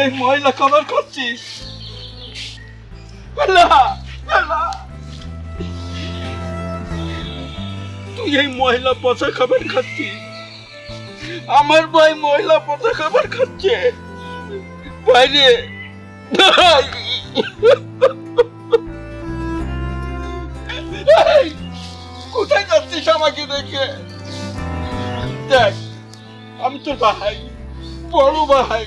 এই ময়লা খাবার খাচ্ছিস? তুই এই ময়লা পচা খাবার খাচ্ছিস? আমার ভাই ময়লা পচা খাবার খাচ্ছে বাইরে। কোথায় যাচ্ছিস আমাকে দেখে? দেখ, আমি তোর ভাই, বড় ভাই।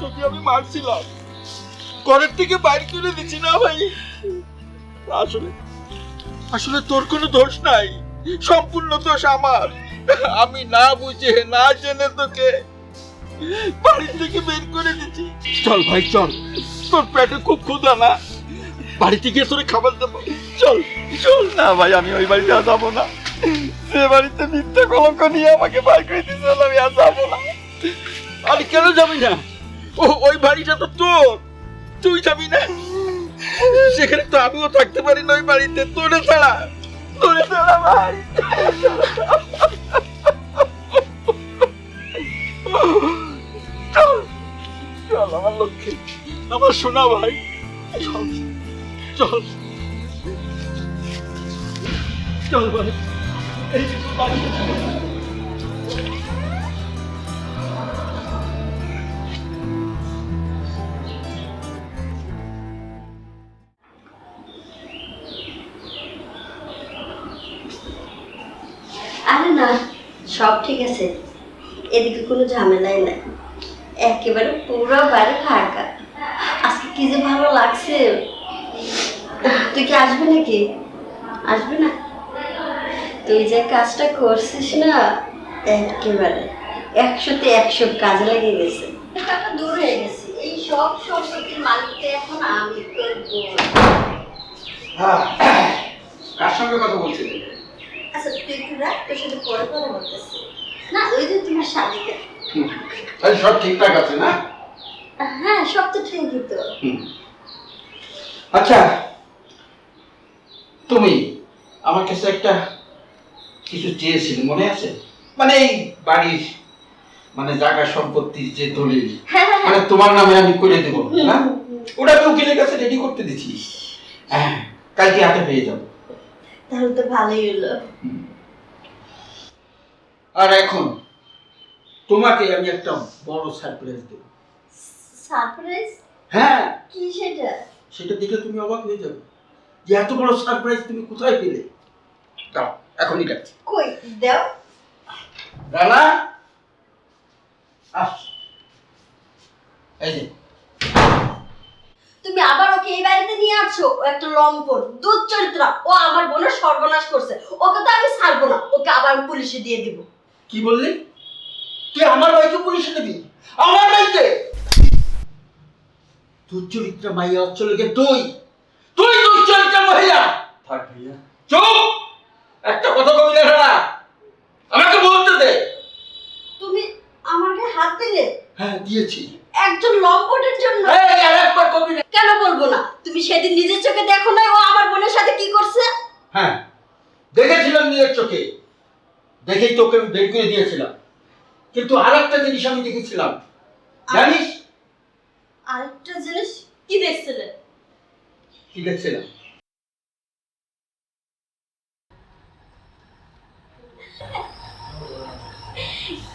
তোকে আমি মারছিলাম, ঘরের থেকে বাইর করে দিচ্ছি না ভাই। আসলে আসলে তোর কোনো দোষ নাই, সম্পূর্ণ দোষ আমার। আমি না বুঝে না জেনে তোকে বাড়ি থেকে বের করে দিচ্ছি। চল ভাই চল, তোর পেটে খুব ক্ষুধা না? বাড়িতে গিয়ে তোরে খাবার দেবো, চল চল। না ভাই, আমি ওই বাড়িতে আর যাবো না। সে বাড়িতে মিথ্যা কলঙ্ক নিয়ে আমাকে বাইর করে দিচ্ছে, আমি আর যাবো না। আমি কেন যাবি না? ওই বাড়িটা তো তোর, তুই যাবি না? সেখানে তো আমিও থাকতে পারি না ওই বাড়িতে, তোরে ছাড়া। তোরে ছাড়া ভাই। চল চল আমার লক্ষ্মী, আমার সোনা ভাই, চল চল চল ভাই। এই যে বাড়িতে আরে না, সব ঠিক আছে, এদিকে কোনো ঝামেলাই নাই, একেবারে পুরো বাড়ি ফাঁকা। আজকে কি যে ভালো লাগছে। তুই কি আসবি নাকি? আসবি না? তুই যে কাজটা করছিস না, একেবারে 100-তে 100 কাজে লেগে গেছে। টাকা দূর হয়ে গেছে, এই সব সম্পত্তির মালিকটা এখন আমি, তোর বোন। কার সঙ্গে কথা বলছিলেন? আচ্ছা তুই একটু রাখ, তোর সাথে পরে কথা বলতেছি। না ওই যে তোমার শালিকা। তাহলে সব ঠিকঠাক আছে না? হ্যাঁ সব তো ঠিকই তো। আচ্ছা, তুমি আমার কাছে একটা কিছু চেয়েছিলে, মনে আছে? মানে এই বাড়ির মানে জায়গা সম্পত্তির যে দলিল, মানে তোমার নামে আমি করে দেবো না, ওটা আমি উকিলের কাছে রেডি করতে দিচ্ছি। হ্যাঁ, কালকে হাতে পেয়ে যাবো। তাহলে তো ভালোই হলো। আর এখন তোমাকে আমি একটা বড় সারপ্রাইজ দেব। সারপ্রাইজ? হ্যাঁ। কি সেটা? সেটা দেখে তুমি অবাক হয়ে যাবে যে এত বড় সারপ্রাইজ তুমি কোথায় পেলে। দাও, এখনই ডাকছি। কই দাও। রানা, আস। এই যে তুমি আবার ওকে এই বাড়িতে নিয়ে আসছো? ও একটা লম্পট, দুধ চরিত্র। ও আমার বোনের সর্বনাশ করছে, ওকে তো আমি ছাড়বো না, ওকে আবার পুলিশে দিয়ে দিব। কি বললি? তুই আমার ভাইকে পুলিশে দিবি? আমার ভাইকে? দুর্চরিত্রা মাইয়া হচ্ছে লোকে তুই, তুই দুর্চরিত্রা মহিলা। থাক ভাইয়া, চুপ। একটা কথা কবি না রানা, আমাকে বলতে দে। তুমি আমাকে হাত দিলে? হ্যাঁ দিয়েছি। একজন লম্পটের জন্য? এই আরেকবার কবি না। কেন বলবো না? তুমি সেদিন নিজের চোখে দেখো না ও আমার বোনের সাথে কি করছে? হ্যাঁ দেখেছিলাম নিজের চোখে, দেখেই তোকে আমি বের করে দিয়েছিলাম। কিন্তু আরেকটা জিনিস আমি দেখেছিলাম, জানিস? আরেকটা জিনিস কি দেখছিলে? কি দেখছিলাম?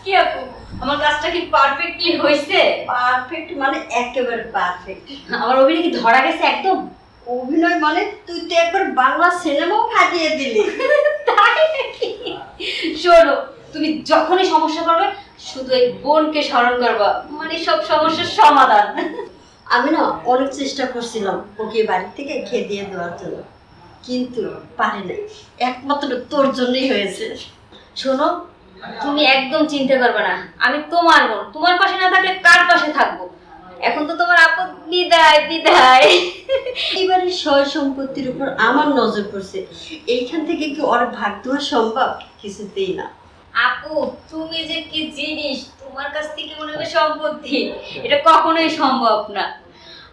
কি আপু, আমার কাজটা কি পারফেক্টলি হয়েছে? পারফেক্ট মানে একেবারে পারফেক্ট। আমার অভিনয় কি ধরা গেছে একদম? অভিনয় মানে তুই তো একবার বাংলা সিনেমাও ফাটিয়ে দিলি। তাই নাকি? শোনো, তুমি যখনই সমস্যা করবে শুধু এই বোনকে স্মরণ করবা, মানে সব সমস্যার সমাধান। আমি না অনেক চেষ্টা করছিলাম ওকে বাড়ি থেকে খেয়ে দিয়ে দেওয়ার জন্য, কিন্তু পারি নাই, একমাত্র তোর জন্যই হয়েছে। শোনো, তুমি একদম চিন্তা করবে না, আমি তোমার বোন, তোমার পাশে না থাকলে কার পাশে থাকবো? এখন তো তোমার আপদ বিদায় বিদায়। এবারে সয় সম্পত্তির উপর আমার নজর পড়ছে, এইখান থেকে কি ওর ভাগ দেওয়া সম্ভব? কিছুতেই না। আপু, তুমি যে কি জিনিস, তোমার কাছ থেকে মনে হবে সম্পত্তি, এটা কখনোই সম্ভব না।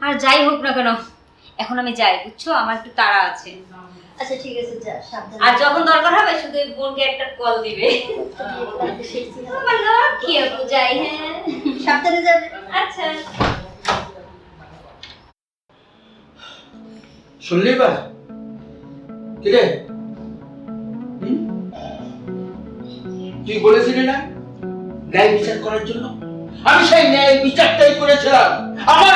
আর যাই হোক না কেন, এখন আমি যাই, বুঝছো, আমার একটু তাড়া আছে। আচ্ছা ঠিক আছে, যা সাবধানে। আর যখন দরকার হবে শুধু এই বোনকে একটা কল দিবে। আমার লক্ষ্মী আপু, যাই। হ্যাঁ, সাবধানে যাবে। আচ্ছা। শুনলি বা কিরে, তুই বলেছিলি না ন্যায় বিচার করার জন্য? আমি সেই ন্যায় বিচারটাই করেছিলাম। আমার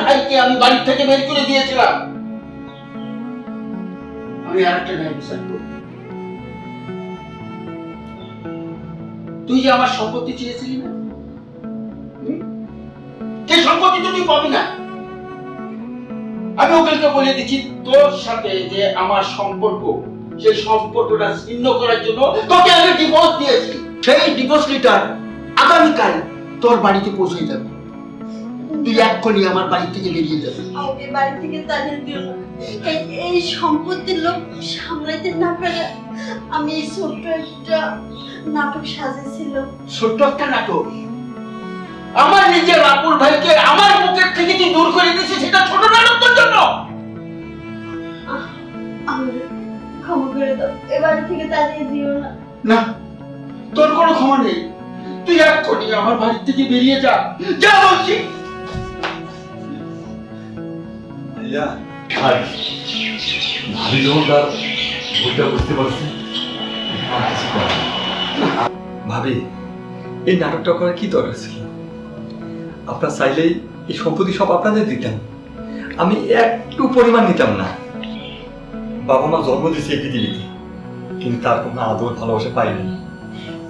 ভাইকে আমি বাড়ি থেকে বের করে দিয়েছিলাম। আমি আরেকটা ন্যায় বিচার করব। তুই যে আমার সম্পত্তি চেয়েছিলি না, সেই সম্পত্তি তো তুই পাবি না। আমি ওকে বলে দিচ্ছি, তোর সাথে যে আমার সম্পর্ক, সেই সম্পর্কটা ছিন্ন করার জন্য তোকে আমি ডিভোর্স দিয়েছি। সেই ডিভোর্স লেটার আগামীকাল তোর বাড়িতে পৌঁছে যাবে। তুই এক্ষুনি আমার বাড়ি থেকে বেরিয়ে যাবে। আমাকে বাড়ি থেকে তাড়িয়ে দিও না। এই সম্পত্তির লোক সামলাইতে না পেরে আমি এই ছোট্ট একটা নাটক সাজিয়েছিলাম। ছোট্ট একটা নাটক? আমার নিজের আপুর ভাইকে আমার মুখের থেকে তুই দূর করে দিয়েছিস, সেটা ছোট নাটক তোর জন্য? আমাকে ক্ষমা করে দাও, এ বাড়ি থেকে তাড়িয়ে দিও না। না, তোর কোনো ক্ষমা নেই। তুই এক্ষুনি আমার বাড়ি থেকে বেরিয়ে যা, যা বলছি। ভাবি যখন তার ভুলটা বুঝতে পারছি, ভাবি এই নাটকটা করার কি দরকার ছিল? আপনার চাইলেই এই সম্পত্তি সব আপনাদের দিতেন, আমি একটু পরিমাণ নিতাম না। বাবা মা জন্ম দিয়েছে এই পৃথিবীতে, কিন্তু তার কোনো আদর ভালোবাসা পাইনি।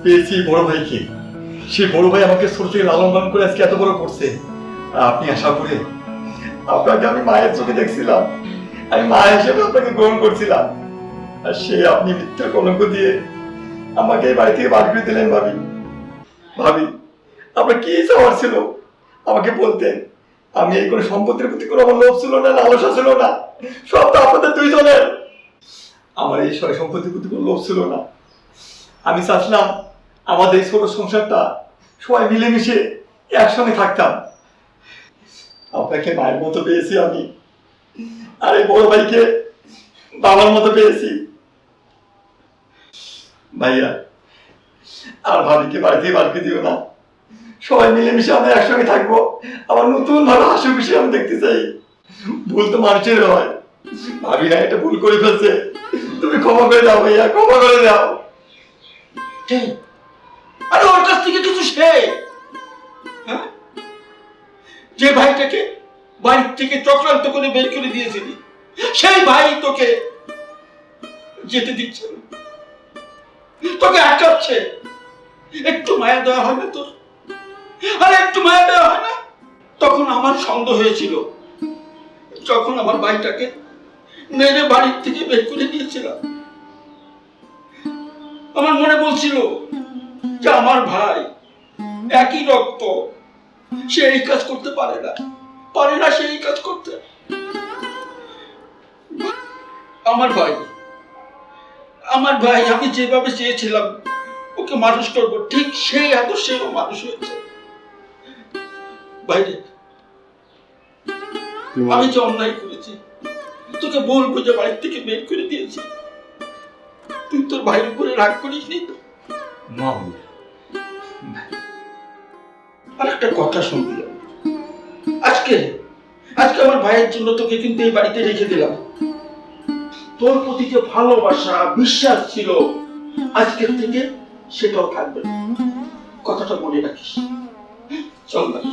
পেয়েছি বড় ভাইকে, সেই বড় ভাই আমাকে ছোট থেকে লালন পালন করে আজকে এত বড় করছে। আর আপনি আশা করে আপনাকে আমি মায়ের চোখে দেখছিলাম, আমি মা হিসেবে আপনাকে গ্রহণ করছিলাম, আর সে আপনি মিথ্যা কলঙ্ক দিয়ে আমাকে এই বাড়ি থেকে বার করে দিলেন। ভাবি আপনার কি চাওয়ার ছিল আমাকে বলতেন। আমি এই কোনো সম্পত্তির প্রতি কোনো আমার লোভ ছিল না, লালসা ছিল না, সব তো আপনাদের দুইজনের। আমার এই সয় সম্পত্তির প্রতি কোনো লোভ ছিল না। আমি চাচ্ছিলাম আমাদের এই ছোট সংসারটা সবাই মিলেমিশে একসঙ্গে থাকতাম। আপনাকে মায়ের মতো পেয়েছি আমি, আর এই বড় ভাইকে বাবার মতো পেয়েছি। ভাইয়া আর ভাবিকে বাড়িতে বাড়িতে দিও না, সবাই মিলেমিশে আমরা একসঙ্গে থাকবো। আবার নতুন ভাবে হাসি খুশি আমি দেখতে চাই। ভুল তো মানুষের হয়, ভাবি না এটা ভুল করে ফেলছে, তুমি ক্ষমা করে দাও ভাইয়া, ক্ষমা করে দাও। আরে ওর কাছ থেকে কিছু শেখ। হ্যাঁ, যে ভাইটাকে বাড়ি থেকে চক্রান্ত করে বের করে দিয়েছিলি, সেই ভাই তোকে যেতে দিচ্ছে না, তোকে আটকাচ্ছে। একটু মায়া দেওয়া হয় না তোর? আরে একটু মায়া দেওয়া হয় না? তখন আমার সন্দেহ হয়েছিল, যখন আমার ভাইটাকে মেরে বাড়ির থেকে বের করে দিয়েছিলাম। আমার মনে বলছিল যে আমার ভাই একই রক্ত, সে এই কাজ করতে পারে না সে এই কাজ করতে। আমার ভাই আমি যেভাবে চেয়েছিলাম ওকে মানুষ করবো, ঠিক সেই আদর্শেও মানুষ হয়েছে। বাইরে আমি যে অন্যায় করেছি, তোকে বলবো যে বাড়ির থেকে বের করে দিয়েছি, তুই তোর ভাইয়ের উপরে রাগ করিস নি তো? আর একটা কথা শুনবি, আজকে আমার ভাইয়ের জন্য তোকে কিন্তু এই বাড়িতে রেখে দিলাম। তোর প্রতি যে ভালোবাসা বিশ্বাস ছিল, আজকের থেকে সেটাও থাকবে। কথাটা মনে রাখিস। চল ভাই।